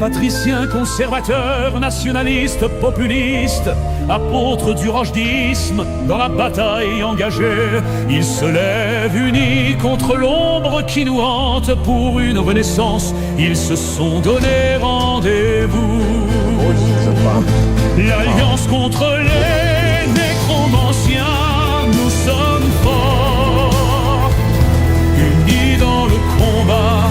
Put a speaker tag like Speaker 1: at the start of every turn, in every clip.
Speaker 1: patriciens conservateurs, nationalistes, populistes, apôtres du rochdisme, dans la bataille engagée, ils se lèvent unis contre l'ombre qui nous hante. Pour une renaissance, ils se sont donné rendez-vous. L'alliance contre les nécromanciens, nous sommes forts, unis dans le combat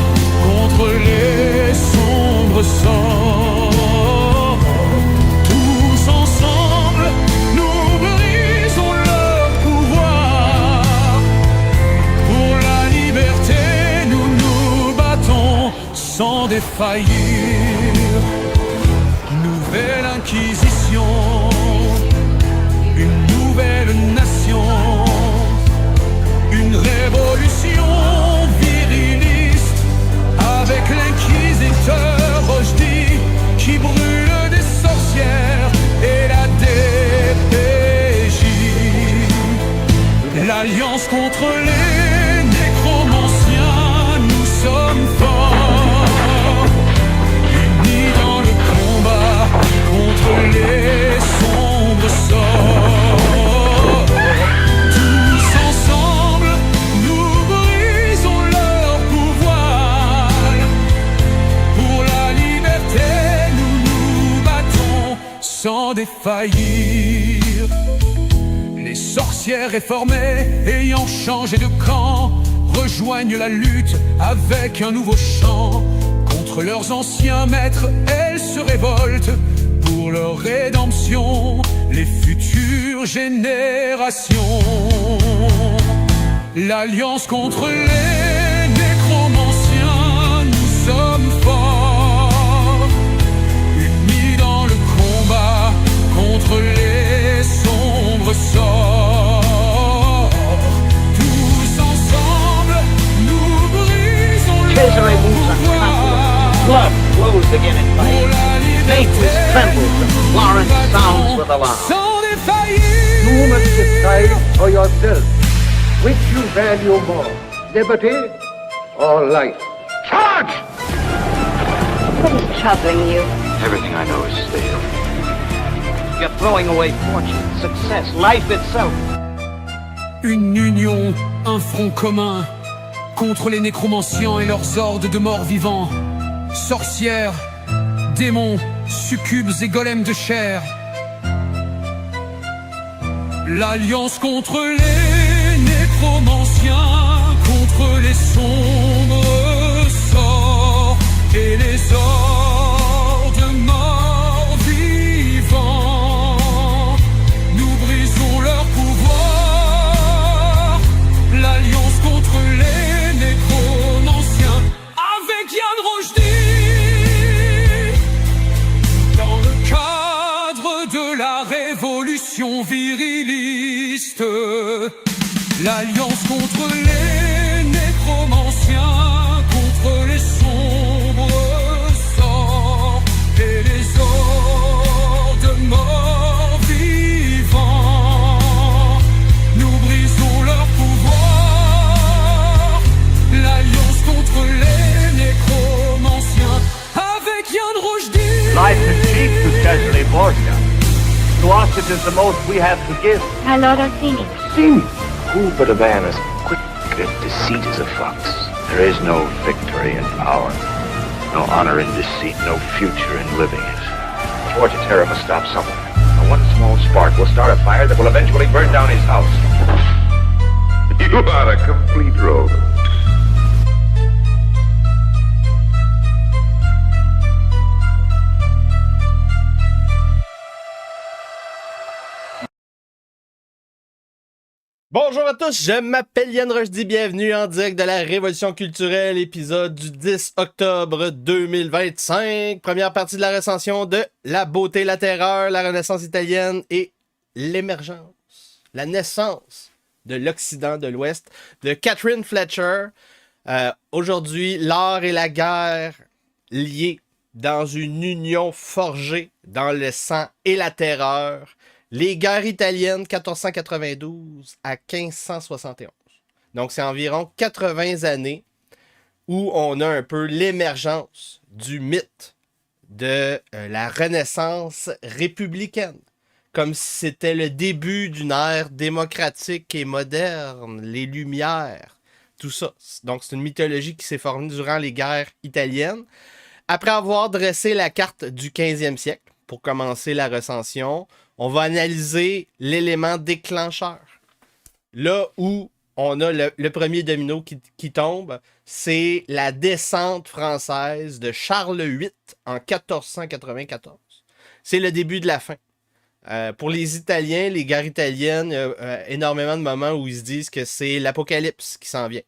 Speaker 1: contre les sombres sorts. Tous ensemble, nous brisons leur pouvoir. Pour la liberté, nous nous battons sans défaillir. Nouvelle inquisition, une nouvelle nation, une révolution viriliste, avec l'inquisiteur Rochdi qui brûle des sorcières et la DPJ. L'alliance contre les nécromanciens, nous sommes forts, unis dans le combat contre les sombres sorts. Tous ensemble, nous brisons leur pouvoir. Pour la liberté, nous nous battons sans défaillir. Les sorcières réformées, ayant changé de camp, rejoignent la lutte avec un nouveau chant. Contre leurs anciens maîtres, elles se révoltent. Pour leur rédemption, les futures générations. L'alliance contre les nécromanciens, nous sommes forts, unis dans le combat contre les sombres sorts. Tous ensemble, nous brisons leur pouvoir.
Speaker 2: Blood flows again in
Speaker 1: Pour
Speaker 2: fire.
Speaker 1: la
Speaker 2: Naples
Speaker 1: liberté,
Speaker 2: trembles and Florence sounds with alarm.
Speaker 1: sans défaillir.
Speaker 3: You must decide for yourself which you value more, liberty or life. Charge!
Speaker 4: What is troubling you?
Speaker 5: Everything I know is stale.
Speaker 2: You're throwing away fortune, success, life itself.
Speaker 1: Une union, un front commun contre les nécromanciens et leurs hordes de morts vivants. Sorcières, démons, succubes et golems de chair. L'alliance contre les nécromanciens, contre les sombres sorts et les hordes morts vivants. Nous brisons leur pouvoir. L'alliance contre les nécromanciens avec Yann Rochdi. Dans le cadre de la révolution viriliste, l'alliance contre les nécromanciens, contre les sombres sorts et les hordes morts vivants. Nous brisons leur pouvoir. L'alliance contre les nécromanciens avec Yann Rochdi.
Speaker 6: Life is cheap to casually Borgia. To us it is the most we have to give.
Speaker 4: My Lord Orsini.
Speaker 3: Sing.
Speaker 5: Who but a man as quick at deceit as a fox? There is no victory in power, no honor in deceit, no future in living it. Fortune Terra must stop somewhere. And one small spark will start a fire that will eventually burn down his house. You are a complete rogue.
Speaker 7: Bonjour à tous, je m'appelle Yann Rochdi, bienvenue en direct de la Révolution culturelle, épisode du 10 octobre 2025, première partie de la recension de La beauté, la terreur, la Renaissance italienne et l'émergence, la naissance de l'Occident de l'Ouest de Catherine Fletcher. Aujourd'hui, l'art et la guerre liés dans une union forgée dans le sang et la terreur. Les guerres italiennes 1492 à 1571. Donc, c'est environ 80 années où on a un peu l'émergence du mythe de la Renaissance républicaine, comme si c'était le début d'une ère démocratique et moderne, les Lumières, tout ça. Donc c'est une mythologie qui s'est formée durant les guerres italiennes. Après avoir dressé la carte du 15e siècle, pour commencer la recension, on va analyser l'élément déclencheur. Là où on a le premier domino qui tombe, c'est la descente française de Charles VIII en 1494. C'est le début de la fin. Pour les Italiens, les guerres italiennes, il y a énormément de moments où ils se disent que c'est l'apocalypse qui s'en vient.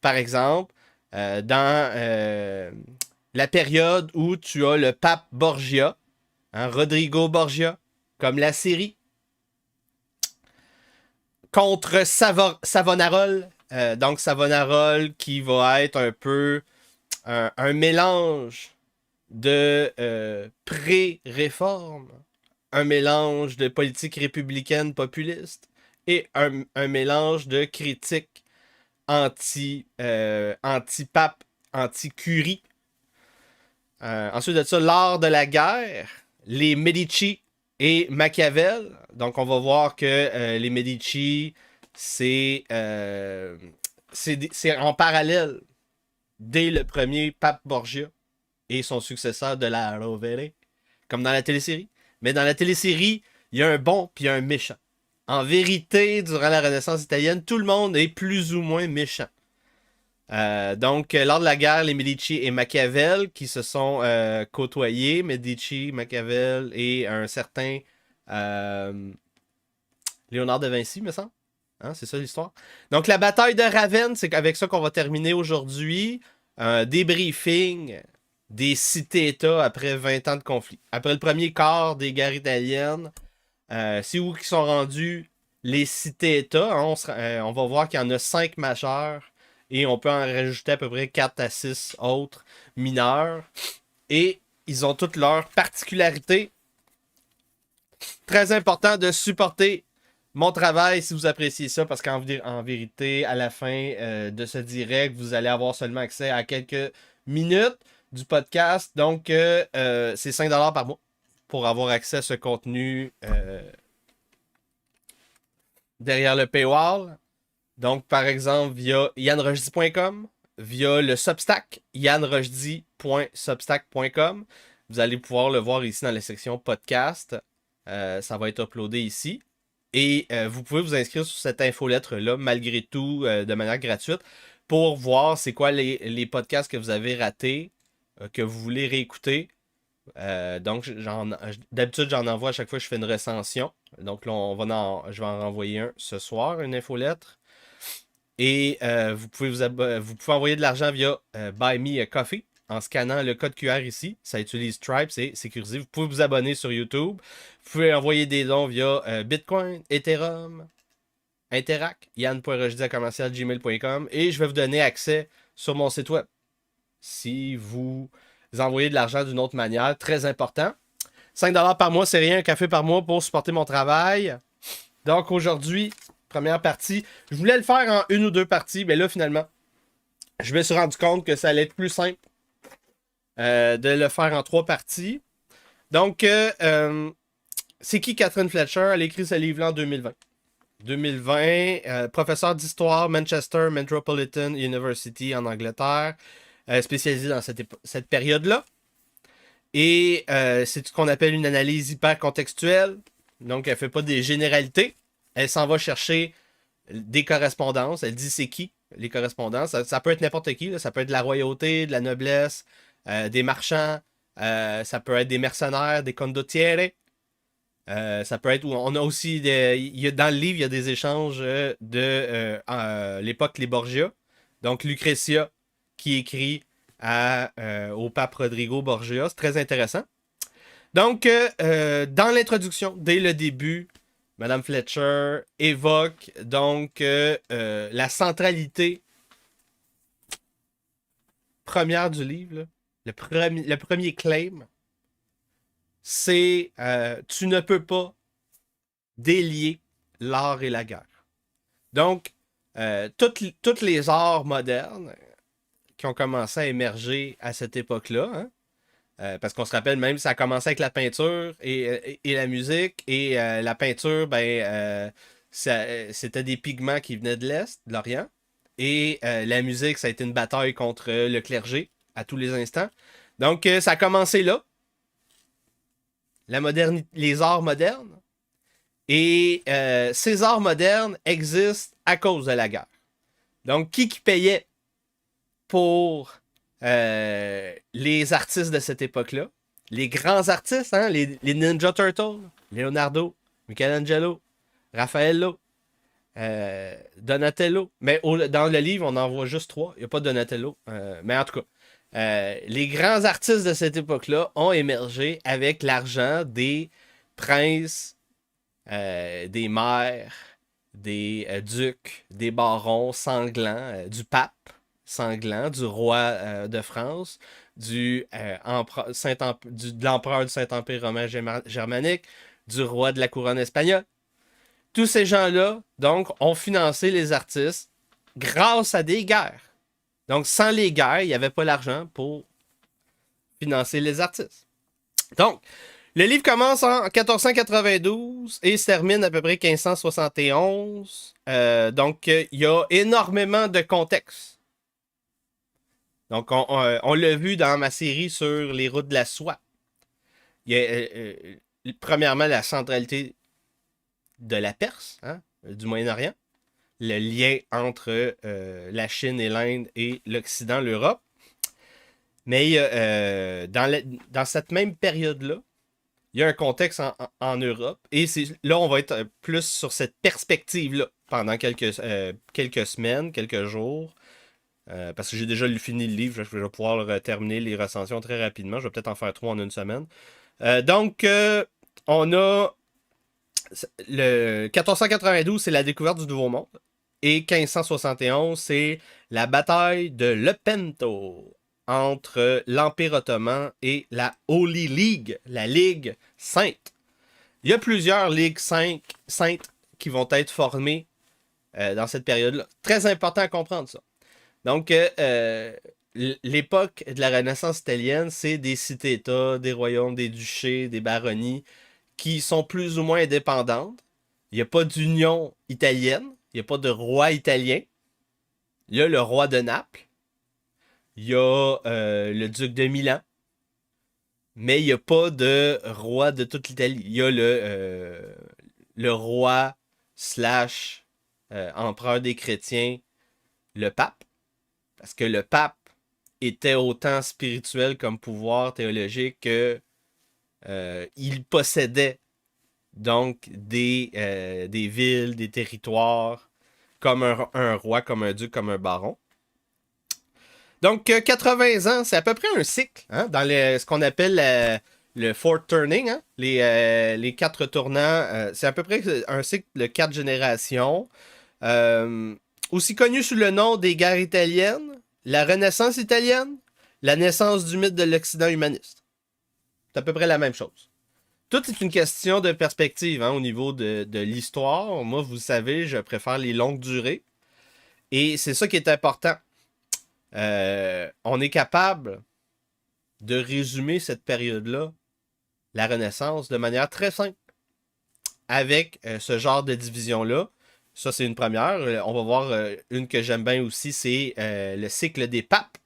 Speaker 7: Par exemple, dans la période où tu as le pape Borgia, Rodrigo Borgia, comme la série, contre Savonarole. Donc Savonarole qui va être un peu un mélange de pré-réforme, un mélange de politique républicaine populiste et un mélange de critique anti-pape, anti-curie. Ensuite de ça, l'art de la guerre, les Medici et Machiavel. Donc, on va voir que les Medici, c'est en parallèle dès le premier pape Borgia et son successeur de la Rovere, comme dans la télésérie. Mais dans la télésérie, il y a un bon puis un méchant. En vérité, durant la Renaissance italienne, tout le monde est plus ou moins méchant. Donc, lors de la guerre, les Medici et Machiavel qui se sont côtoyés, Medici, Machiavel et un certain Léonard de Vinci, me semble. Hein, c'est ça l'histoire. Donc, la bataille de Ravenne, c'est avec ça qu'on va terminer aujourd'hui. Un débriefing des cités-États après 20 ans de conflit. Après le premier quart des guerres italiennes, c'est où qui sont rendus les cités-États. Hein, on va voir qu'il y en a 5 majeurs. Et on peut en rajouter à peu près 4 à 6 autres mineurs. Et ils ont toutes leurs particularités. Très important de supporter mon travail si vous appréciez ça. Parce qu'en vérité, à la fin de ce direct, vous allez avoir seulement accès à quelques minutes du podcast. Donc, c'est 5$ par mois pour avoir accès à ce contenu derrière le paywall. Donc, par exemple, via yanrojdi.com, via le Substack, yanrojdi.substack.com. Vous allez pouvoir le voir ici dans la section podcast. Ça va être uploadé ici. Et vous pouvez vous inscrire sur cette infolettre-là, malgré tout, de manière gratuite, pour voir c'est quoi les podcasts que vous avez ratés, que vous voulez réécouter. Donc, d'habitude, j'en envoie à chaque fois que je fais une recension. Donc là, je vais en renvoyer un ce soir, une infolettre. Et vous pouvez envoyer de l'argent via Buy Me a Coffee en scannant le code QR ici. Ça utilise Stripe, c'est sécurisé. Vous pouvez vous abonner sur YouTube. Vous pouvez envoyer des dons via Bitcoin, Ethereum, Interac, yann.rojdi@gmail.com. Et je vais vous donner accès sur mon site web. Si vous envoyez de l'argent d'une autre manière, très important. 5$ par mois, c'est rien, un café par mois pour supporter mon travail. Donc aujourd'hui, première partie. Je voulais le faire en 1 ou 2 parties, mais là, finalement, je me suis rendu compte que ça allait être plus simple de le faire en 3 parties. Donc, c'est qui Catherine Fletcher? Elle a écrit ce livre-là en 2020. 2020, professeur d'histoire, Manchester Metropolitan University en Angleterre, spécialisée dans cette période-là. Et c'est ce qu'on appelle une analyse hyper contextuelle. Donc, elle ne fait pas des généralités. Elle s'en va chercher des correspondances. Elle dit c'est qui les correspondances. Ça peut être n'importe qui. Là. Ça peut être de la royauté, de la noblesse, des marchands. Ça peut être des mercenaires, des condottieri. Ça peut être... On a aussi... dans le livre, il y a des échanges de l'époque les Borgia. Donc, Lucrezia qui écrit au pape Rodrigo Borgia. C'est très intéressant. Donc, dans l'introduction, dès le début... Madame Fletcher évoque donc la centralité première du livre. Là. Le premier claim, c'est tu ne peux pas délier l'art et la guerre. Donc, toutes les arts modernes qui ont commencé à émerger à cette époque-là, hein, Parce qu'on se rappelle même, ça a commencé avec la peinture et la musique. Et la peinture, c'était des pigments qui venaient de l'Est, de l'Orient. Et la musique, ça a été une bataille contre le clergé à tous les instants. Donc, ça a commencé là. Les arts modernes. Et ces arts modernes existent à cause de la guerre. Donc, qui payait pour les artistes de cette époque-là? Les grands artistes, hein? Les Ninja Turtles, Leonardo, Michelangelo, Raffaello, Donatello. Mais dans le livre, on en voit juste 3. Il n'y a pas Donatello. Mais en tout cas, les grands artistes de cette époque-là ont émergé avec l'argent des princes, des maires, des ducs, des barons sanglants, du pape sanglant, du roi de France, de l'empereur du Saint-Empire romain germanique, du roi de la couronne espagnole. Tous ces gens-là, donc, ont financé les artistes grâce à des guerres. Donc, sans les guerres, il n'y avait pas l'argent pour financer les artistes. Donc, le livre commence en 1492 et se termine à peu près 1571. Donc, il y a énormément de contexte. Donc, on l'a vu dans ma série sur les routes de la soie. Il y a, premièrement, la centralité de la Perse, hein, du Moyen-Orient. Le lien entre la Chine et l'Inde et l'Occident, l'Europe. Mais dans cette même période-là, il y a un contexte en Europe. Et là, on va être plus sur cette perspective-là pendant quelques semaines, quelques jours. Parce que j'ai déjà fini le livre. Je vais pouvoir terminer les recensions très rapidement. Je vais peut-être en faire 3 en une semaine. Donc, on a le 1492, c'est la découverte du Nouveau Monde. Et 1571, c'est la bataille de Lepanto entre l'Empire ottoman et la Holy League, la Ligue Sainte. Il y a plusieurs ligues saintes qui vont être formées dans cette période-là. Très important à comprendre ça. Donc, l'époque de la Renaissance italienne, c'est des cités-États, des royaumes, des duchés, des baronnies qui sont plus ou moins indépendantes. Il n'y a pas d'union italienne. Il n'y a pas de roi italien. Il y a le roi de Naples. Il y a le duc de Milan. Mais il n'y a pas de roi de toute l'Italie. Il y a le roi / empereur des chrétiens, le pape. Parce que le pape était autant spirituel comme pouvoir théologique que il possédait donc des villes, des territoires, comme un roi, comme un duc, comme un baron. Donc, 80 ans, c'est à peu près un cycle, hein, dans ce qu'on appelle le fourth turning, hein, les 4 tournants. C'est à peu près un cycle de 4 générations. Aussi connu sous le nom des guerres italiennes, la Renaissance italienne, la naissance du mythe de l'Occident humaniste. C'est à peu près la même chose. Tout est une question de perspective, hein, au niveau de l'histoire. Moi, vous savez, je préfère les longues durées. Et c'est ça qui est important. On est capable de résumer cette période-là, la Renaissance, de manière très simple. Avec ce genre de division-là. Ça, c'est une première. On va voir une que j'aime bien aussi, c'est le cycle des papes.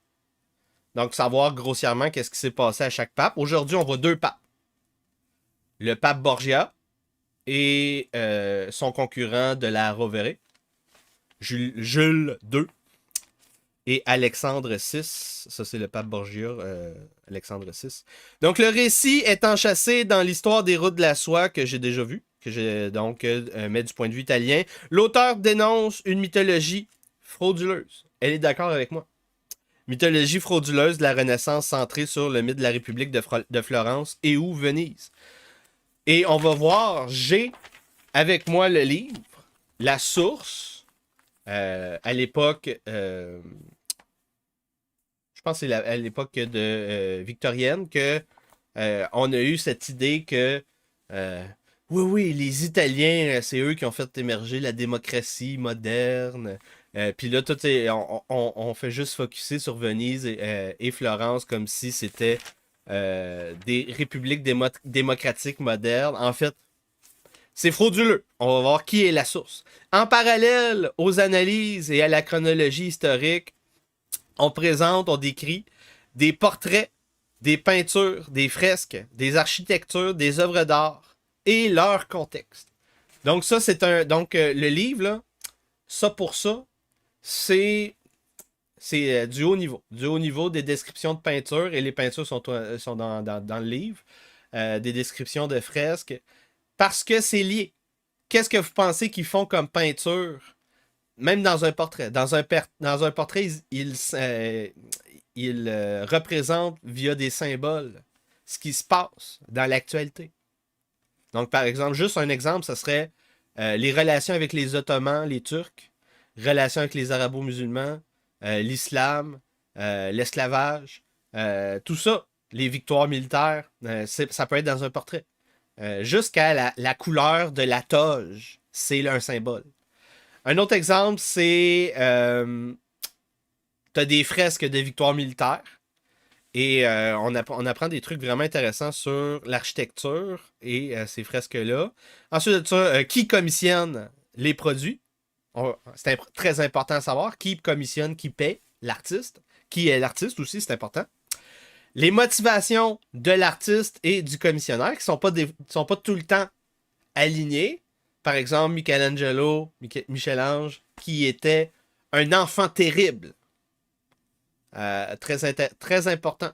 Speaker 7: Donc, savoir grossièrement qu'est-ce qui s'est passé à chaque pape. Aujourd'hui, on voit 2 papes. Le pape Borgia et son concurrent de la Rovere, Jules II, et Alexandre VI. Ça, c'est le pape Borgia, Alexandre VI. Donc, le récit est enchâssé dans l'histoire des routes de la soie que j'ai déjà vu, que j'ai donc met du point de vue italien. L'auteur dénonce une mythologie frauduleuse. Elle est d'accord avec moi. Mythologie frauduleuse de la Renaissance centrée sur le mythe de la République de Florence et ou Venise. Et on va voir, j'ai avec moi le livre, la source, à l'époque, je pense que c'est à l'époque victorienne, que on a eu cette idée que, oui, les Italiens, c'est eux qui ont fait émerger la démocratie moderne. Puis là, on fait juste focusser sur Venise et Florence comme si c'était des républiques démocratiques modernes. En fait, c'est frauduleux. On va voir qui est la source. En parallèle aux analyses et à la chronologie historique, on décrit des portraits, des peintures, des fresques, des architectures, des œuvres d'art et leur contexte. Donc ça, le livre, là, ça pour ça, c'est du haut niveau. Du haut niveau des descriptions de peintures, et les peintures sont dans le livre. Des descriptions de fresques. Parce que c'est lié. Qu'est-ce que vous pensez qu'ils font comme peinture? Même dans un portrait. Dans un portrait, ils représentent via des symboles ce qui se passe dans l'actualité. Donc, par exemple, juste un exemple, ça serait les relations avec les Ottomans, les Turcs, relations avec les Arabo-musulmans, l'islam, l'esclavage, tout ça, les victoires militaires, ça peut être dans un portrait. Jusqu'à la couleur de la toge, c'est un symbole. Un autre exemple, c'est t'as des fresques de victoires militaires et on apprend des trucs vraiment intéressants sur l'architecture et ces fresques-là. Ensuite de ça, qui commissionne les produits? C'est très important à savoir. Qui commissionne, qui paie l'artiste? Qui est l'artiste aussi, c'est important. Les motivations de l'artiste et du commissionnaire qui sont pas tout le temps alignées. Par exemple, Michel-Ange, qui était un enfant terrible. Très important.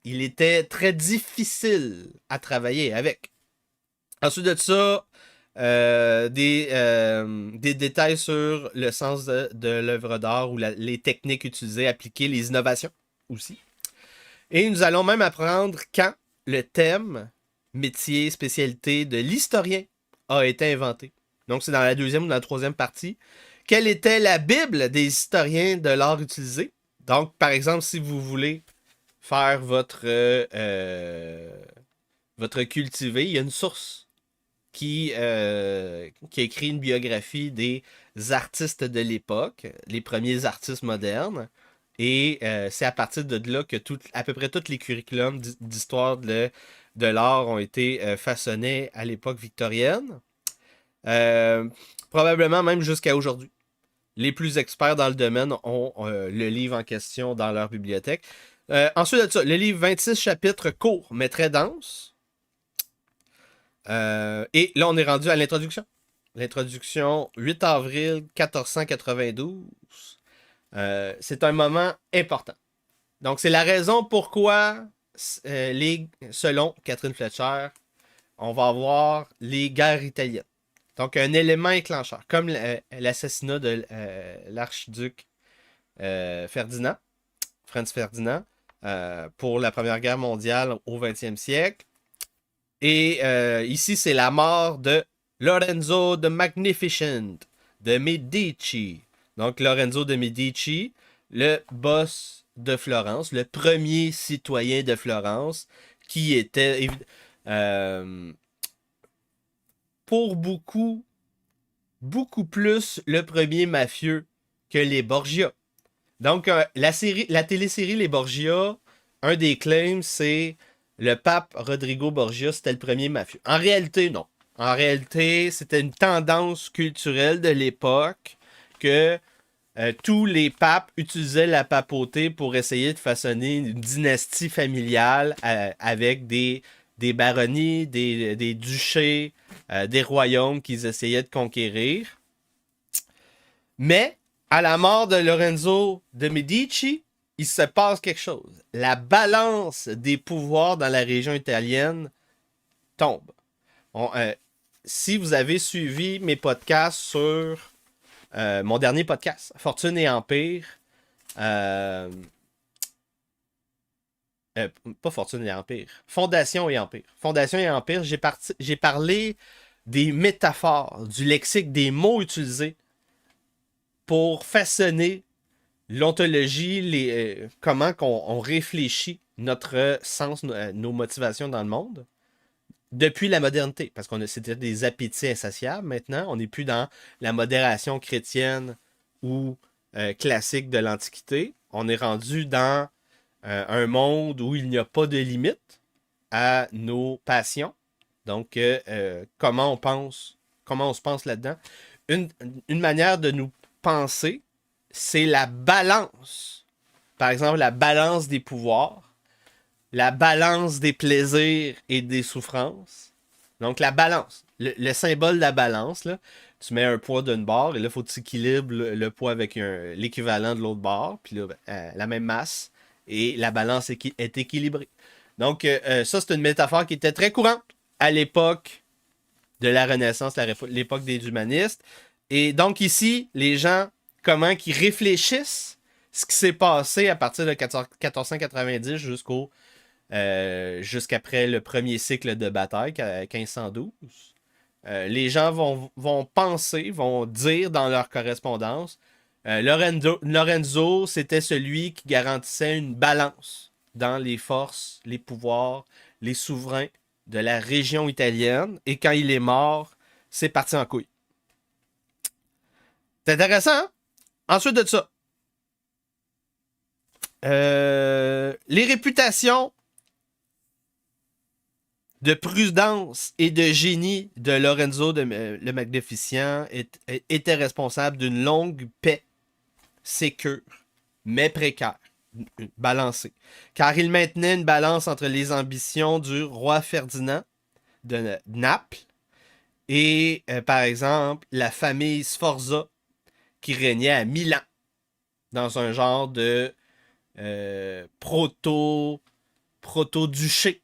Speaker 7: Il était très difficile à travailler avec. Ensuite de ça, des détails sur le sens de l'œuvre d'art ou les techniques utilisées, appliquées, les innovations aussi. Et nous allons même apprendre quand le thème, métier, spécialité de l'historien a été inventé. Donc, c'est dans la deuxième ou dans la troisième partie. Quelle était la Bible des historiens de l'art utilisé? Donc, par exemple, si vous voulez faire votre cultivé, il y a une source qui a écrit une biographie des artistes de l'époque, les premiers artistes modernes. Et c'est à partir de là que à peu près tous les curriculums d'histoire de l'art ont été façonnés à l'époque victorienne. Probablement même jusqu'à aujourd'hui. Les plus experts dans le domaine ont le livre en question dans leur bibliothèque. Ensuite de ça, le livre 26 chapitres court, mais très dense. Et là, on est rendu à l'introduction. L'introduction, 8 avril 1492. C'est un moment important. Donc, c'est la raison pourquoi, selon Catherine Fletcher, on va avoir les guerres italiennes. Donc, un élément enclencheur, comme l'assassinat de l'archiduc Ferdinand, Franz Ferdinand, pour la Première Guerre mondiale au 20e siècle. Et ici, c'est la mort de Lorenzo the Magnificent de Medici. Donc, Lorenzo de Medici, le boss de Florence, le premier citoyen de Florence, qui était, pour beaucoup plus le premier mafieux que les Borgia. Donc, la télésérie Les Borgia, un des claims, c'est le pape Rodrigo Borgia, c'était le premier mafieux. En réalité, non. En réalité, c'était une tendance culturelle de l'époque que tous les papes utilisaient la papauté pour essayer de façonner une dynastie familiale avec des baronnies, des duchés, des royaumes qu'ils essayaient de conquérir. Mais, à la mort de Lorenzo de Medici, il se passe quelque chose. La balance des pouvoirs dans la région italienne tombe. Si vous avez suivi mes podcasts sur mon dernier podcast, Fortune et Empire, pas Fortune et Empire, Fondation et Empire. Fondation et Empire, j'ai parlé des métaphores, du lexique, des mots utilisés pour façonner l'ontologie, comment on réfléchit notre sens, nos motivations dans le monde depuis la modernité. Parce que c'était des appétits insatiables maintenant. On n'est plus dans la modération chrétienne ou classique de l'Antiquité. On est rendu dans un monde où il n'y a pas de limite. à nos passions. Donc, comment on se pense là-dedans. Une manière de nous penser, c'est la balance. Par exemple, la balance des pouvoirs, la balance des plaisirs et des souffrances. Donc, la balance. Le symbole de la balance, là, tu mets un poids d'une barre et là, il faut que tu équilibres le poids avec l'équivalent de l'autre barre, puis là, la même masse, et la balance est équilibrée. Donc, ça, c'est une métaphore qui était très courante à l'époque de la Renaissance, l'époque des humanistes. Et donc, ici, les gens, comment ils réfléchissent ce qui s'est passé à partir de 1490 jusqu'après le premier cycle de bataille, 1512. Les gens vont penser, vont dire dans leur correspondance. Lorenzo, c'était celui qui garantissait une balance dans les forces, les pouvoirs, les souverains de la région italienne. Et quand il est mort, c'est parti en couille. C'est intéressant, hein? Ensuite de ça, les réputations de prudence et de génie de Lorenzo le Magnificent étaient responsables d'une longue paix sécure, mais précaire, balancée. Car il maintenait une balance entre les ambitions du roi Ferdinand de Naples et, par exemple, la famille Sforza qui régnait à Milan, dans un genre de proto-duché.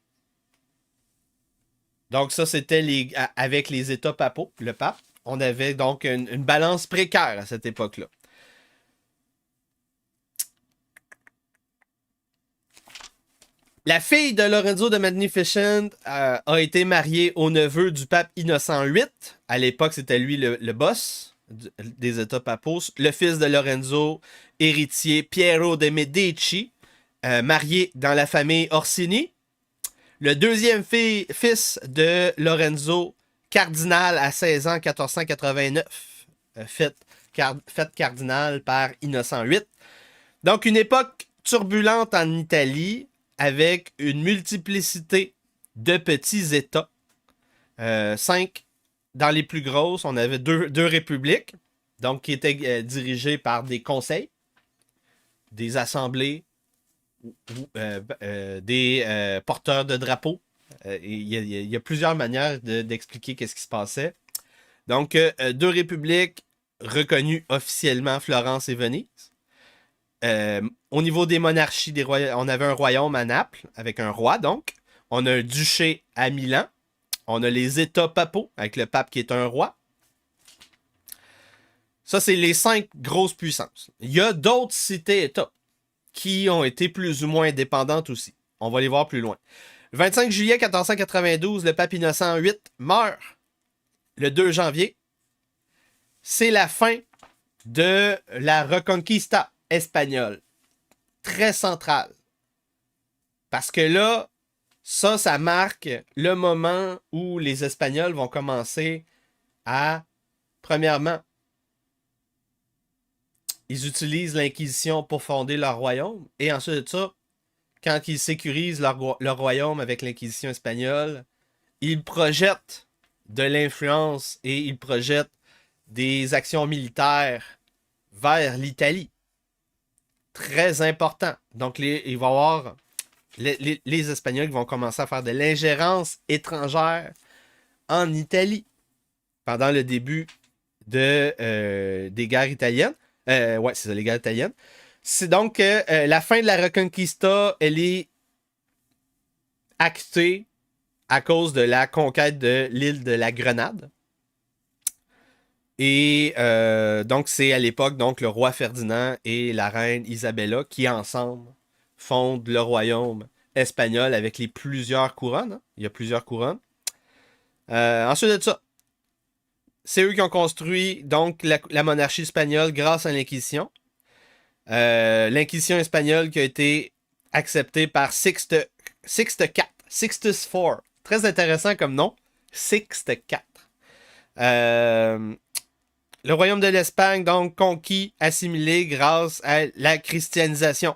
Speaker 7: Donc ça, c'était avec les États papaux, le pape. On avait donc une balance précaire à cette époque-là. La fille de Lorenzo de Magnificent a été mariée au neveu du pape Innocent VIII. À l'époque, c'était lui le boss des États papaux. Le fils de Lorenzo, héritier Piero de Medici, marié dans la famille Orsini. Le deuxième fils de Lorenzo, cardinal à 16 ans, 1489, fait cardinal par Innocent VIII. Donc, une époque turbulente en Italie, avec une multiplicité de petits États. 5 dans les plus grosses, on avait deux républiques, donc qui étaient dirigées par des conseils, des assemblées, des porteurs de drapeaux. Il y a plusieurs manières d'expliquer qu'est-ce qui se passait. Donc, 2 républiques reconnues officiellement, Florence et Venise. Au niveau des monarchies, on avait un royaume à Naples, avec un roi donc. On a un duché à Milan. On a les États papaux, avec le pape qui est un roi. Ça, c'est les 5 grosses puissances. Il y a d'autres cités-États qui ont été plus ou moins indépendantes aussi. On va les voir plus loin. Le 25 juillet 1492, le pape Innocent VIII meurt. Le 2 janvier, c'est la fin de la Reconquista espagnole. Très centrale. Parce que là, ça marque le moment où les Espagnols vont commencer à, premièrement, ils utilisent l'Inquisition pour fonder leur royaume. Et ensuite de ça, quand ils sécurisent leur royaume avec l'Inquisition espagnole, ils projettent de l'influence et ils projettent des actions militaires vers l'Italie. Très important. Donc, il va y avoir les Espagnols qui vont commencer à faire de l'ingérence étrangère en Italie pendant le début des guerres italiennes. Ouais, c'est ça, les guerres italiennes. C'est donc la fin de la Reconquista, elle est actée à cause de la conquête de l'île de la Grenade. Et donc, c'est à l'époque donc le roi Ferdinand et la reine Isabella qui, ensemble, fondent le royaume espagnol avec plusieurs couronnes. Hein? Il y a plusieurs couronnes. Ensuite de ça, c'est eux qui ont construit donc la monarchie espagnole grâce à l'Inquisition. L'Inquisition espagnole qui a été acceptée par Sixte IV. Sixtus IV. Très intéressant comme nom. Sixte IV. Le royaume de l'Espagne, donc, conquis, assimilé grâce à la christianisation.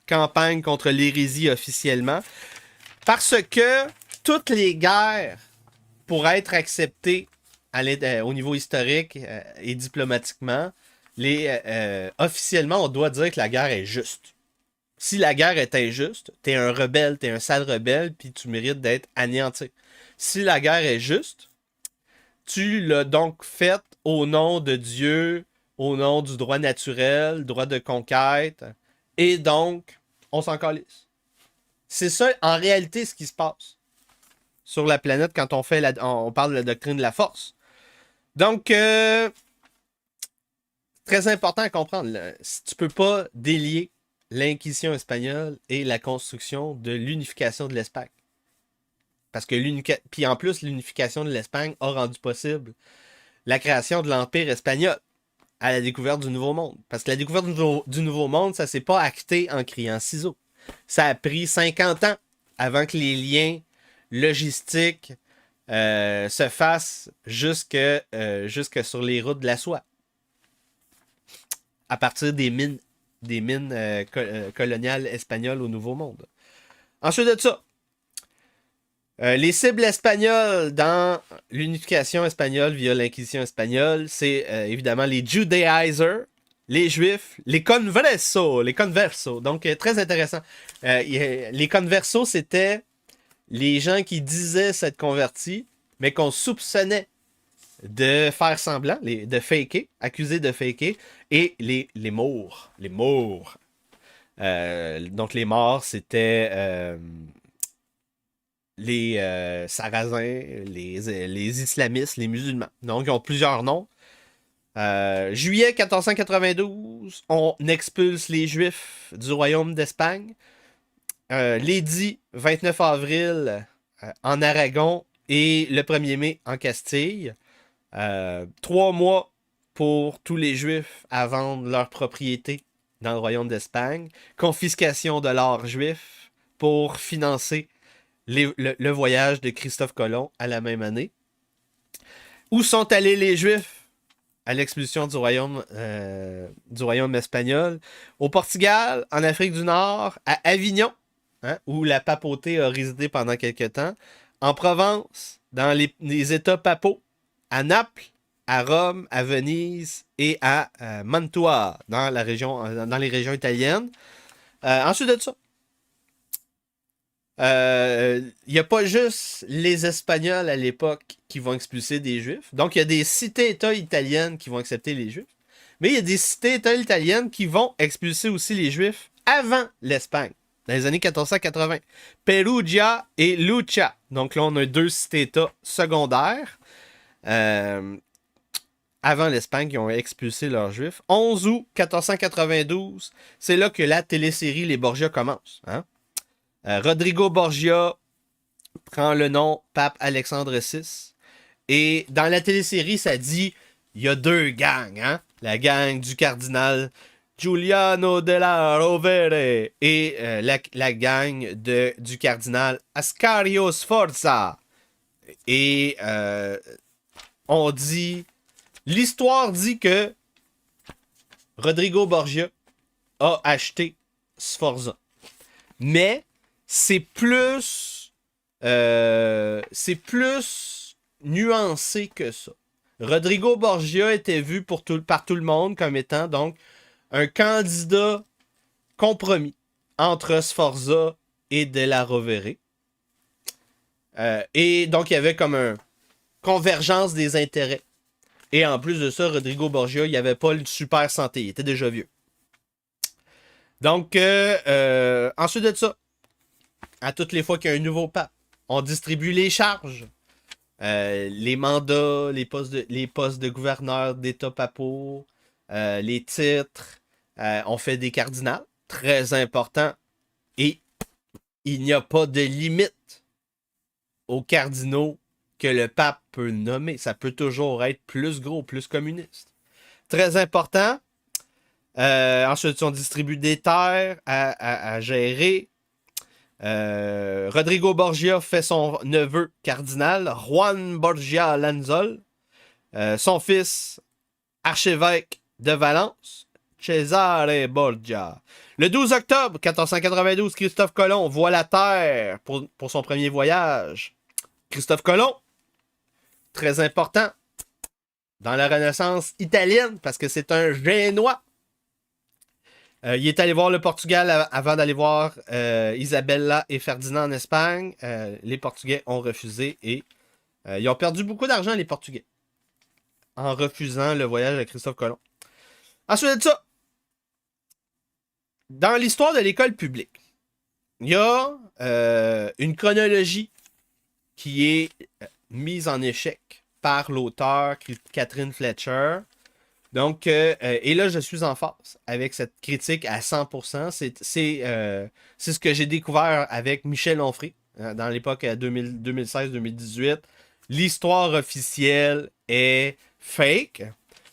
Speaker 7: Campagne contre l'hérésie officiellement. Parce que toutes les guerres, pour être acceptées au niveau historique et diplomatiquement, officiellement, on doit dire que la guerre est juste. Si la guerre est injuste, t'es un rebelle, t'es un sale rebelle, puis tu mérites d'être anéanti. Si la guerre est juste, tu l'as donc faite au nom de Dieu, au nom du droit naturel, droit de conquête, et donc, on s'en calisse. C'est ça, en réalité, ce qui se passe sur la planète quand on parle de la doctrine de la force. Donc, très important à comprendre. Tu peux pas délier l'Inquisition espagnole et la construction de l'unification de l'Espagne. Parce que puis en plus, l'unification de l'Espagne a rendu possible la création de l'Empire espagnol à la découverte du Nouveau Monde. Parce que la découverte du Nouveau Monde, ça s'est pas acté en criant ciseaux. Ça a pris 50 ans avant que les liens logistiques se fassent jusque sur les routes de la soie. À partir des mines coloniales espagnoles au Nouveau Monde. Ensuite de ça, les cibles espagnoles dans l'unification espagnole via l'Inquisition espagnole, c'est évidemment les Judaizers, les Juifs, les Conversos. Donc, très intéressant. Les Conversos, c'était les gens qui disaient s'être convertis, mais qu'on soupçonnait de faire semblant, de faker, accusés de faker, et les Maures. Les Maures. Donc, les Maures, c'était les Sarrasins, les islamistes, les musulmans. Donc, ils ont plusieurs noms. Juillet 1492, on expulse les Juifs du royaume d'Espagne. L'édit 29 avril en Aragon et le 1er mai en Castille. 3 mois pour tous les Juifs à vendre leurs propriétés dans le royaume d'Espagne. Confiscation de l'or juif pour financer le voyage de Christophe Colomb à la même année. Où sont allés les Juifs à l'expulsion du royaume espagnol? Au Portugal, en Afrique du Nord, à Avignon, où la papauté a résidé pendant quelques temps. En Provence, dans les États papaux, à Naples, à Rome, à Venise et à Mantua, dans les régions italiennes. Ensuite de ça, il n'y a pas juste les Espagnols à l'époque qui vont expulser des Juifs. Donc, il y a des cités-États italiennes qui vont accepter les Juifs. Mais il y a des cités-États italiennes qui vont expulser aussi les Juifs avant l'Espagne, dans les années 1480. Perugia et Lucca. Donc là, on a 2 cités-États secondaires avant l'Espagne qui ont expulsé leurs Juifs. 11 août 1492, c'est là que la télésérie Les Borgia commence. Rodrigo Borgia prend le nom Pape Alexandre VI. Et dans la télésérie, ça dit il y a 2 gangs. La gang du cardinal Giuliano della Rovere et la gang du cardinal Ascario Sforza. Et l'histoire dit que Rodrigo Borgia a acheté Sforza. Mais c'est plus nuancé que ça. Rodrigo Borgia était vu par tout le monde comme étant donc un candidat compromis entre Sforza et Della Rovere. Et donc, il y avait comme une convergence des intérêts. Et en plus de ça, Rodrigo Borgia, il n'avait pas une super santé. Il était déjà vieux. Donc, ensuite de ça, à toutes les fois qu'il y a un nouveau pape, on distribue les charges, les mandats, les postes de gouverneur d'État papaux, les titres. On fait des cardinals, très important. Et il n'y a pas de limite aux cardinaux que le pape peut nommer. Ça peut toujours être plus gros, plus communiste. Très important. Ensuite, on distribue des terres à gérer. Rodrigo Borgia fait son neveu cardinal, Juan Borgia Lanzol. Son fils, archevêque de Valence, Cesare Borgia. Le 12 octobre 1492, Christophe Colomb voit la Terre pour son premier voyage. Christophe Colomb, très important dans la Renaissance italienne parce que c'est un Génois. Il est allé voir le Portugal avant d'aller voir Isabella et Ferdinand en Espagne. Les Portugais ont refusé et ils ont perdu beaucoup d'argent, les Portugais, en refusant le voyage de Christophe Colomb. Ensuite de ça, dans l'histoire de l'école publique, il y a une chronologie qui est mise en échec par l'auteur Catherine Fletcher. Donc, et là, je suis en phase avec cette critique à 100%. C'est ce que j'ai découvert avec Michel Onfray dans l'époque 2016-2018. L'histoire officielle est fake.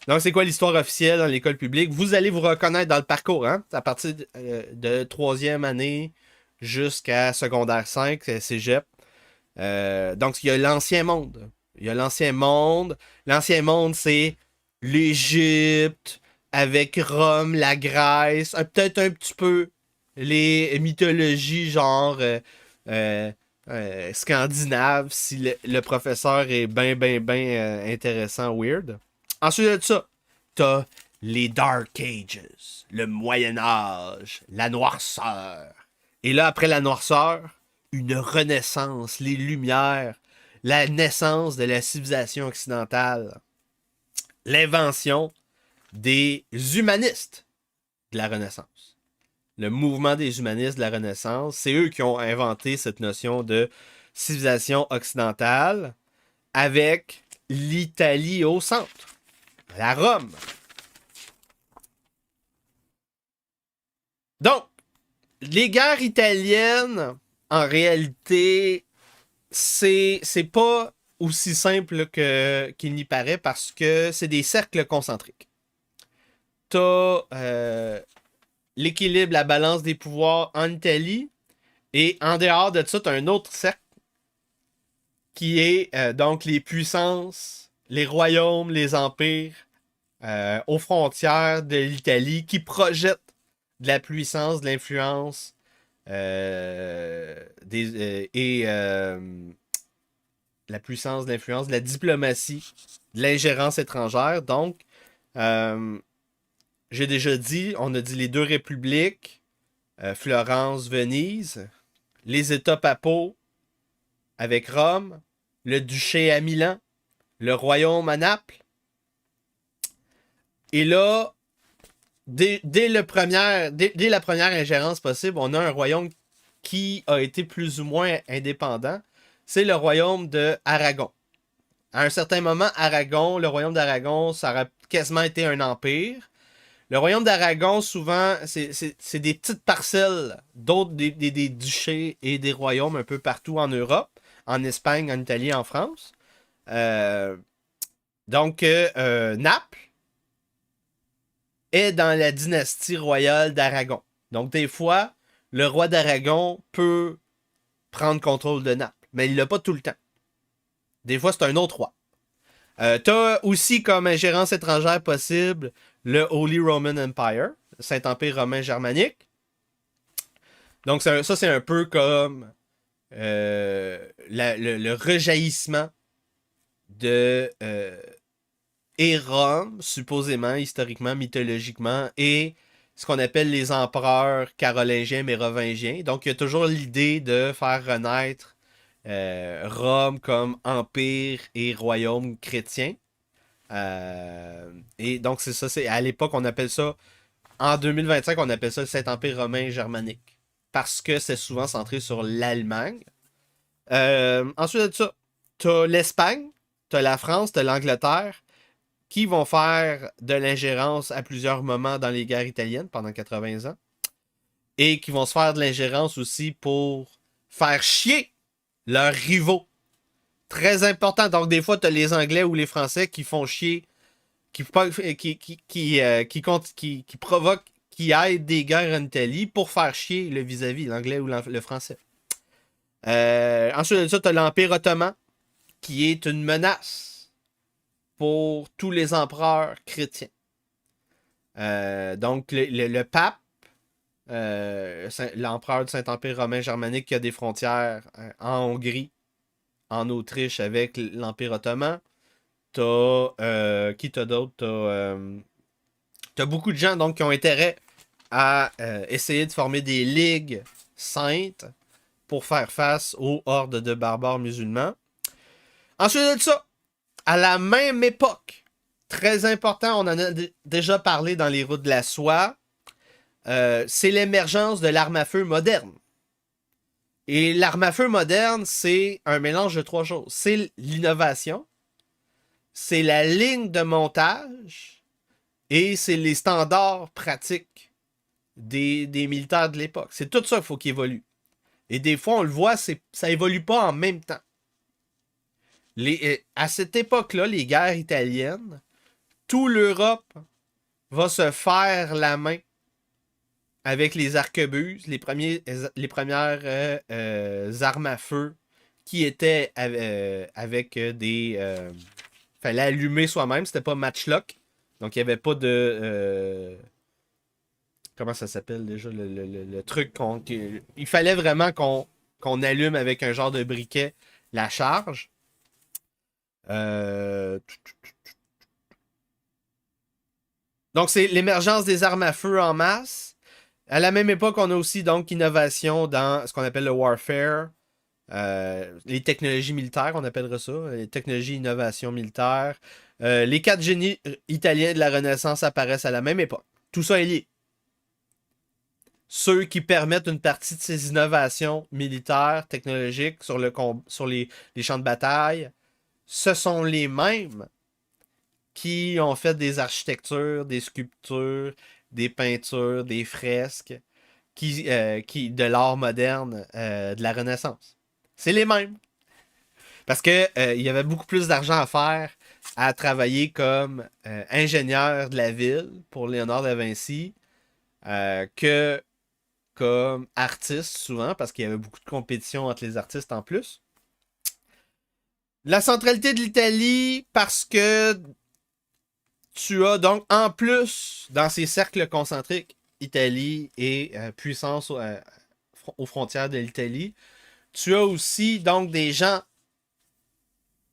Speaker 7: Donc, c'est quoi l'histoire officielle dans l'école publique? Vous allez vous reconnaître dans le parcours, hein? À partir de 3e année jusqu'à secondaire 5, cégep. Donc, il y a l'ancien monde. Il y a l'ancien monde. L'ancien monde, c'est l'Égypte, avec Rome, la Grèce, peut-être un petit peu les mythologies genre scandinaves, si le professeur est bien intéressant, weird. Ensuite de ça, t'as les Dark Ages, le Moyen-Âge, la noirceur. Et là, après la noirceur, une renaissance, les Lumières, la naissance de la civilisation occidentale. L'invention des humanistes de la Renaissance. Le mouvement des humanistes de la Renaissance, c'est eux qui ont inventé cette notion de civilisation occidentale avec l'Italie au centre, la Rome. Donc, les guerres italiennes, en réalité, c'est pas aussi simple qu'il n'y paraît parce que c'est des cercles concentriques. T'as l'équilibre, la balance des pouvoirs en Italie et en dehors de ça, t'as un autre cercle qui est donc les puissances, les royaumes, les empires aux frontières de l'Italie qui projettent de la puissance, de l'influence la puissance, de l'influence, de la diplomatie, de l'ingérence étrangère. Donc, j'ai déjà dit, on a dit les deux républiques, Florence, Venise, les États papaux avec Rome, le duché à Milan, le royaume à Naples. Et là, dès la première ingérence possible, on a un royaume qui a été plus ou moins indépendant. C'est le royaume de Aragon. À un certain moment, Aragon, le royaume d'Aragon, ça aurait quasiment été un empire. Le royaume d'Aragon, souvent, c'est des petites parcelles d'autres des duchés et des royaumes un peu partout en Europe, en Espagne, en Italie, en France. Donc, Naples est dans la dynastie royale d'Aragon. Donc, des fois, le roi d'Aragon peut prendre contrôle de Naples. Mais il l'a pas tout le temps. Des fois, c'est un autre roi. T'as aussi comme ingérence étrangère possible le Holy Roman Empire, le Saint-Empire romain germanique. Donc ça c'est un peu comme le rejaillissement de et Rome, supposément, historiquement, mythologiquement, et ce qu'on appelle les empereurs carolingiens, mérovingiens. Donc il y a toujours l'idée de faire renaître Rome comme empire et royaume chrétien. Et donc c'est ça, à l'époque on appelle ça, en 2025 on appelle ça le Saint-Empire romain germanique parce que c'est souvent centré sur l'Allemagne. Ensuite de ça, t'as l'Espagne, t'as la France, t'as l'Angleterre qui vont faire de l'ingérence à plusieurs moments dans les guerres italiennes pendant 80 ans et qui vont se faire de l'ingérence aussi pour faire chier leurs rivaux. Très important. Donc, des fois, tu as les Anglais ou les Français qui font chier, qui provoquent, qui aident des guerres en Italie pour faire chier le vis-à-vis, l'Anglais ou le Français. Ensuite de ça, tu as l'Empire ottoman, qui est une menace pour tous les empereurs chrétiens. Donc, le pape, l'empereur du Saint-Empire romain germanique qui a des frontières en Hongrie, en Autriche avec l'Empire ottoman. Qui t'as d'autre? T'as beaucoup de gens donc qui ont intérêt à essayer de former des ligues saintes pour faire face aux hordes de barbares musulmans. Ensuite de ça, à la même époque, très important, on en a déjà parlé dans les routes de la soie, c'est l'émergence de l'arme à feu moderne. Et l'arme à feu moderne, c'est un mélange de trois choses. C'est l'innovation, c'est la ligne de montage et c'est les standards pratiques des militaires de l'époque. C'est tout ça qu'il faut qu'il évolue. Et des fois, on le voit, ça évolue pas en même temps. À cette époque-là, les guerres italiennes, toute l'Europe va se faire la main avec les arquebuses, les premières armes à feu qui étaient avec des... fallait allumer soi-même, c'était pas matchlock. Donc il n'y avait pas de... comment ça s'appelle déjà le truc il fallait vraiment qu'on allume avec un genre de briquet la charge. Donc c'est l'émergence des armes à feu en masse. À la même époque, on a aussi donc innovation dans ce qu'on appelle le warfare, les technologies militaires, on appellerait ça, les technologies innovation militaire. Les 4 génies italiens de la Renaissance apparaissent à la même époque. Tout ça est lié. Ceux qui permettent une partie de ces innovations militaires, technologiques sur les champs de bataille, ce sont les mêmes qui ont fait des architectures, des sculptures, des peintures, des fresques de l'art moderne de la Renaissance. C'est les mêmes. Parce que il y avait beaucoup plus d'argent à faire à travailler comme ingénieur de la ville pour Léonard de Vinci que comme artiste souvent, parce qu'il y avait beaucoup de compétition entre les artistes en plus. La centralité de l'Italie, parce que tu as donc, en plus, dans ces cercles concentriques, Italie et puissance aux frontières de l'Italie, tu as aussi donc des gens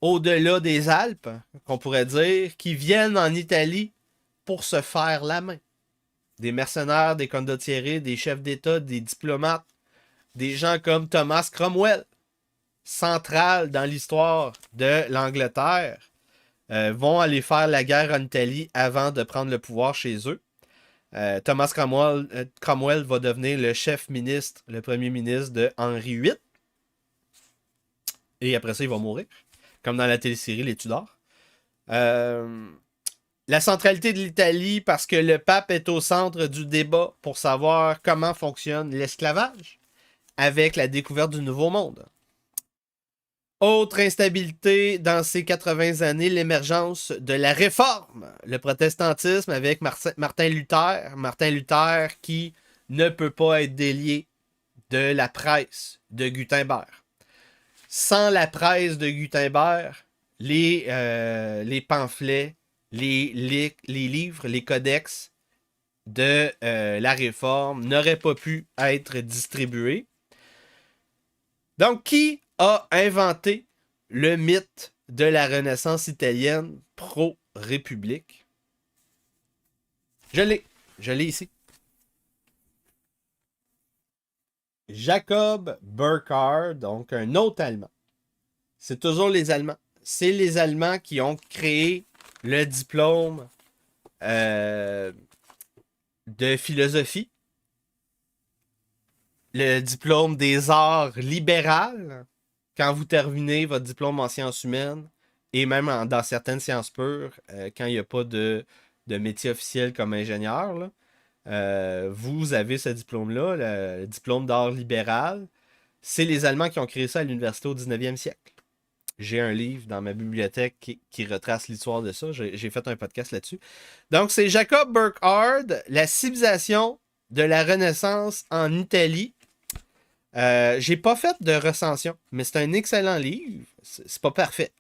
Speaker 7: au-delà des Alpes, qu'on pourrait dire, qui viennent en Italie pour se faire la main. Des mercenaires, des condottieri, des chefs d'État, des diplomates, des gens comme Thomas Cromwell, central dans l'histoire de l'Angleterre, vont aller faire la guerre en Italie avant de prendre le pouvoir chez eux. Thomas Cromwell va devenir le premier ministre de Henri VIII. Et après ça, il va mourir. Comme dans la télésérie Les Tudors. La centralité de l'Italie, parce que le pape est au centre du débat pour savoir comment fonctionne l'esclavage avec la découverte du Nouveau Monde. Autre instabilité dans ces 80 années, l'émergence de la Réforme, le protestantisme avec Martin Luther. Martin Luther qui ne peut pas être délié de la presse de Gutenberg. Sans la presse de Gutenberg, les pamphlets, les livres, les codex de la Réforme n'auraient pas pu être distribués. Donc, qui a inventé le mythe de la Renaissance italienne pro-république? Je l'ai ici. Jacob Burckhardt, donc un autre Allemand. C'est toujours les Allemands. C'est les Allemands qui ont créé le diplôme de philosophie, le diplôme des arts libéral, quand vous terminez votre diplôme en sciences humaines, et même dans certaines sciences pures, quand il n'y a pas de métier officiel comme ingénieur, là, vous avez ce diplôme-là, le diplôme d'art libéral. C'est les Allemands qui ont créé ça à l'université au 19e siècle. J'ai un livre dans ma bibliothèque qui retrace l'histoire de ça. J'ai fait un podcast là-dessus. Donc, c'est Jacob Burckhardt, La civilisation de la Renaissance en Italie. J'ai pas fait de recension, mais c'est un excellent livre. C'est pas parfait.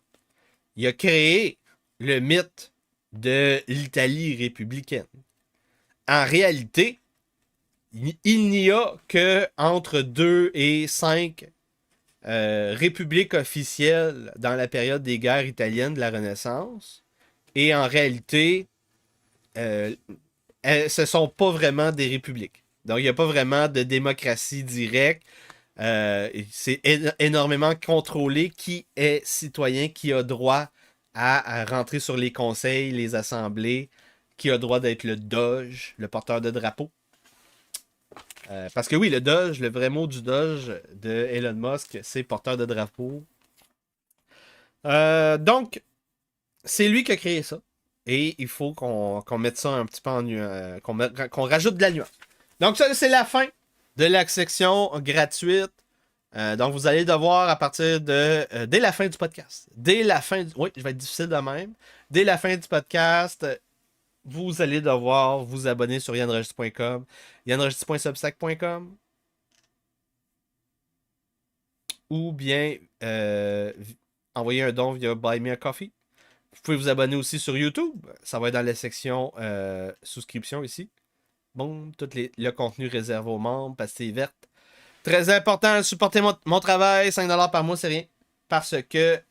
Speaker 7: Il a créé le mythe de l'Italie républicaine. En réalité, il n'y a que entre 2 et 5 républiques officielles dans la période des guerres italiennes de la Renaissance. Et en réalité, ce ne sont pas vraiment des républiques. Donc, il n'y a pas vraiment de démocratie directe. C'est énormément contrôlé qui est citoyen, qui a droit à rentrer sur les conseils, les assemblées, qui a droit d'être le doge, le porteur de drapeau. Parce que oui, le doge, le vrai mot du doge de Elon Musk, c'est porteur de drapeau. Donc, c'est lui qui a créé ça. Et il faut qu'on mette ça un petit peu en qu'on rajoute de la nuance. Donc, ça, c'est la fin de la section gratuite. Donc, vous allez devoir, à partir de... dès la fin du podcast. Oui, je vais être difficile de même. Dès la fin du podcast, vous allez devoir vous abonner sur yanrogis.com, yanrogis.substack.com, ou bien envoyer un don via Buy Me a Coffee. Vous pouvez vous abonner aussi sur YouTube. Ça va être dans la section souscription ici. Bon, tout le contenu réservé aux membres, pastille verte. Très important, supporter mon travail. 5$ par mois, c'est rien. Parce que,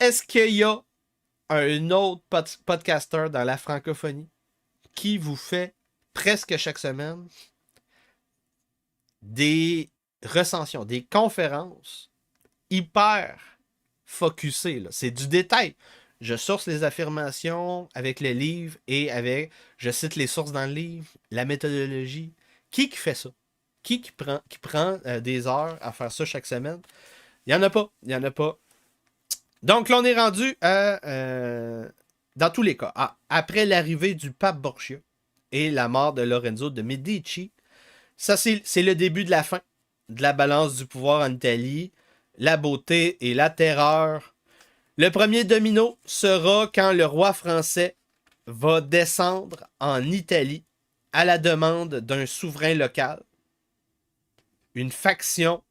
Speaker 7: est-ce qu'il y a un autre podcaster dans la francophonie qui vous fait presque chaque semaine des recensions, des conférences hyper focusées, là. C'est du détail. Je source les affirmations avec le livre et je cite les sources dans le livre, la méthodologie. Qui fait ça? Qui prend des heures à faire ça chaque semaine? Il n'y en a pas. Il n'y en a pas. Donc là, on est rendu dans tous les cas. Après l'arrivée du pape Borgia et la mort de Lorenzo de Medici, ça c'est le début de la fin de la balance du pouvoir en Italie, la beauté et la terreur. Le premier domino sera quand le roi français va descendre en Italie à la demande d'un souverain local, une faction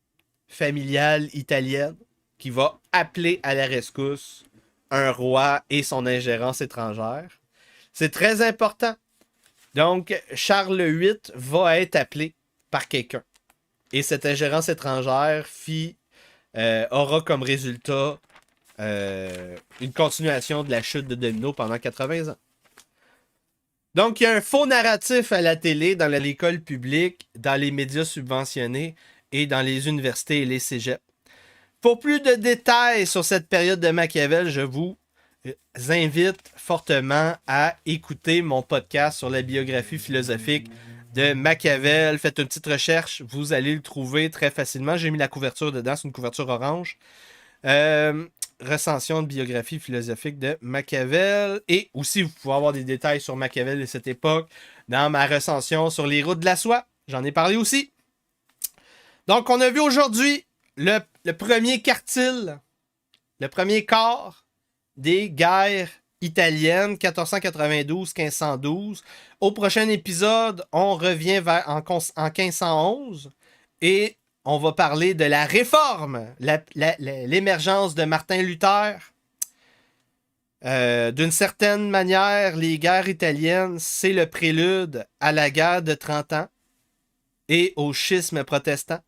Speaker 7: familiale italienne qui va appeler à la rescousse un roi et son ingérence étrangère. C'est très important. Donc, Charles VIII va être appelé par quelqu'un. Et cette ingérence étrangère aura comme résultat une continuation de la chute de Domino pendant 80 ans. Donc, il y a un faux narratif à la télé, dans l'école publique, dans les médias subventionnés et dans les universités et les cégeps. Pour plus de détails sur cette période de Machiavel, je vous invite fortement à écouter mon podcast sur la biographie philosophique de Machiavel. Faites une petite recherche, vous allez le trouver très facilement. J'ai mis la couverture dedans, c'est une couverture orange. Recension de biographie philosophique de Machiavel. Et aussi, vous pouvez avoir des détails sur Machiavel et cette époque dans ma recension sur les routes de la soie. J'en ai parlé aussi. Donc, on a vu aujourd'hui le premier quartile, le premier quart des guerres italiennes, 1492-1512. Au prochain épisode, on revient en 1511 et on va parler de la réforme, l'émergence de Martin Luther. D'une certaine manière, les guerres italiennes, c'est le prélude à la guerre de 30 ans et au schisme protestant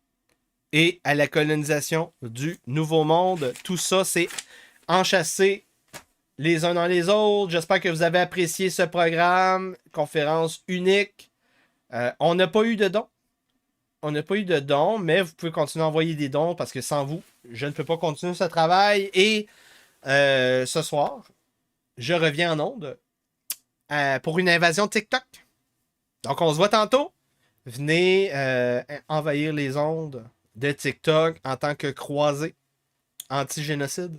Speaker 7: et à la colonisation du Nouveau Monde. Tout ça, c'est enchâssé les uns dans les autres. J'espère que vous avez apprécié ce programme. Conférence unique. On n'a pas eu de dons. Mais vous pouvez continuer à envoyer des dons parce que sans vous, je ne peux pas continuer ce travail. Et ce soir, je reviens en ondes pour une invasion TikTok. Donc, on se voit tantôt. Venez envahir les ondes de TikTok en tant que croisé anti-génocide.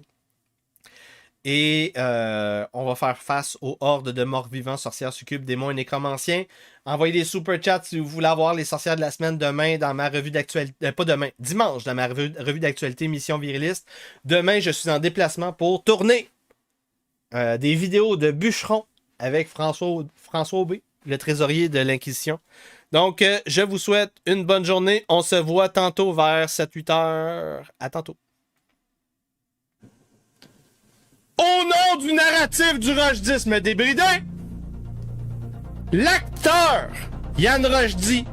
Speaker 7: Et on va faire face aux hordes de morts vivants, sorcières, succubes, démons et nécromanciens. Envoyez des super chats si vous voulez avoir les sorcières de la semaine demain dans ma revue d'actualité. Pas demain, dimanche dans ma revue d'actualité Mission Viriliste. Demain, je suis en déplacement pour tourner des vidéos de bûcherons avec François Aubé, le trésorier de l'Inquisition. Donc, je vous souhaite une bonne journée. On se voit tantôt vers 7-8 heures. À tantôt. Au nom du narratif du rojdisme débridé, l'acteur Yann Rochdy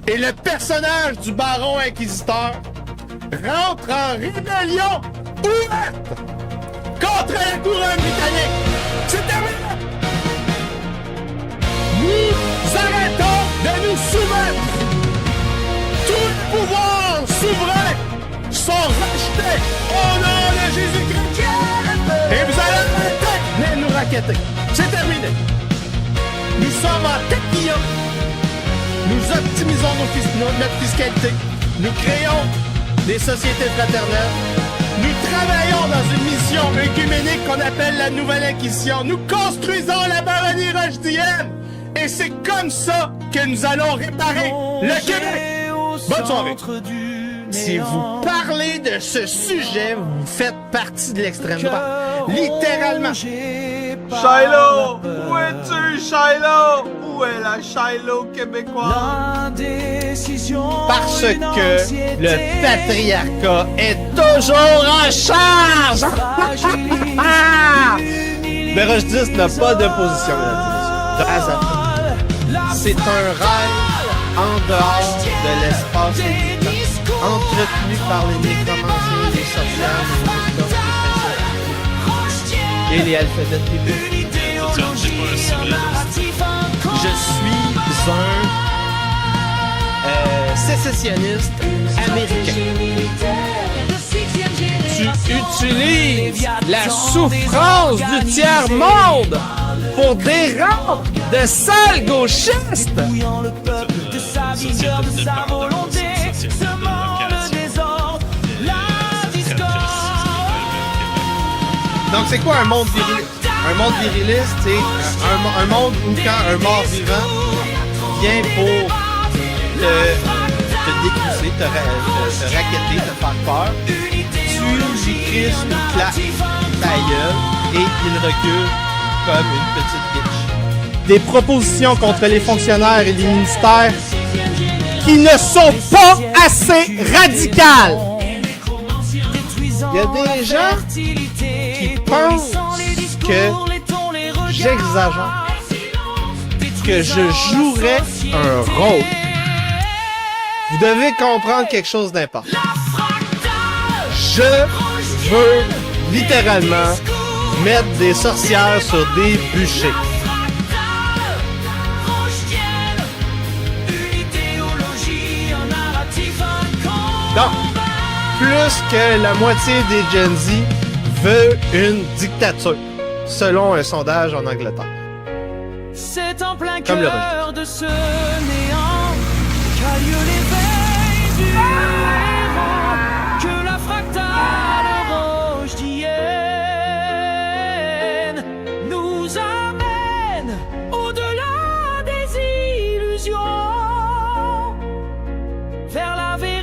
Speaker 7: et le personnage du baron inquisiteur rentre en rébellion ouverte contre la couronne britannique. C'est terminé! Nous arrêtons de nous soumettre. Tous les pouvoirs souverains sont rachetés au nom de Jésus-Christ. Et vous allez arrêter de nous raqueter. C'est terminé. Nous sommes en tatillon. Nous optimisons notre fiscalité. Nous créons des sociétés fraternelles. Nous travaillons dans une mission œcuménique qu'on appelle la Nouvelle Inquisition. Nous construisons la baronnie rochdéenne. Et c'est comme ça que nous allons réparer le Québec. Bonne soirée. Si vous parlez de ce sujet, vous faites partie de l'extrême droite. Littéralement.
Speaker 8: Shiloh! Où es-tu, Shiloh? Où est la Shiloh québécoise?
Speaker 7: Parce que le patriarcat est toujours en charge! Le Roche 10 n'a pas d'opposition, mesdames et messieurs. De hasard. C'est un rêve en dehors de l'espace médical, entretenu par les nécromanciens, les sorcières, les mystères, et les alphabets tribaux. Je suis un sécessionniste américain. Tu utilises la souffrance du tiers-monde pour des rangs de sales gauchistes. Donc c'est quoi un monde viriliste? Un monde viriliste, c'est un monde où quand un mort vivant vient pour te décrousser, te raqueter, te faire peur, tu lui crisses une claque ta gueule et il recule comme une petite bitch. Des propositions contre les fonctionnaires et les ministères qui ne sont pas assez radicales. Il y a des gens qui pensent que j'exagère, que je jouerais un rôle. Vous devez comprendre quelque chose d'important. Je veux littéralement mettre des sorcières sur des bûchers. Donc, plus que la moitié des Gen Z veut une dictature, selon un sondage en Angleterre.
Speaker 9: C'est en plein
Speaker 7: Comme le
Speaker 9: cœur de ce néant qu'a lieu l'éveil du héros, que la fractale rochdéenne nous amène au-delà des illusions vers la vérité.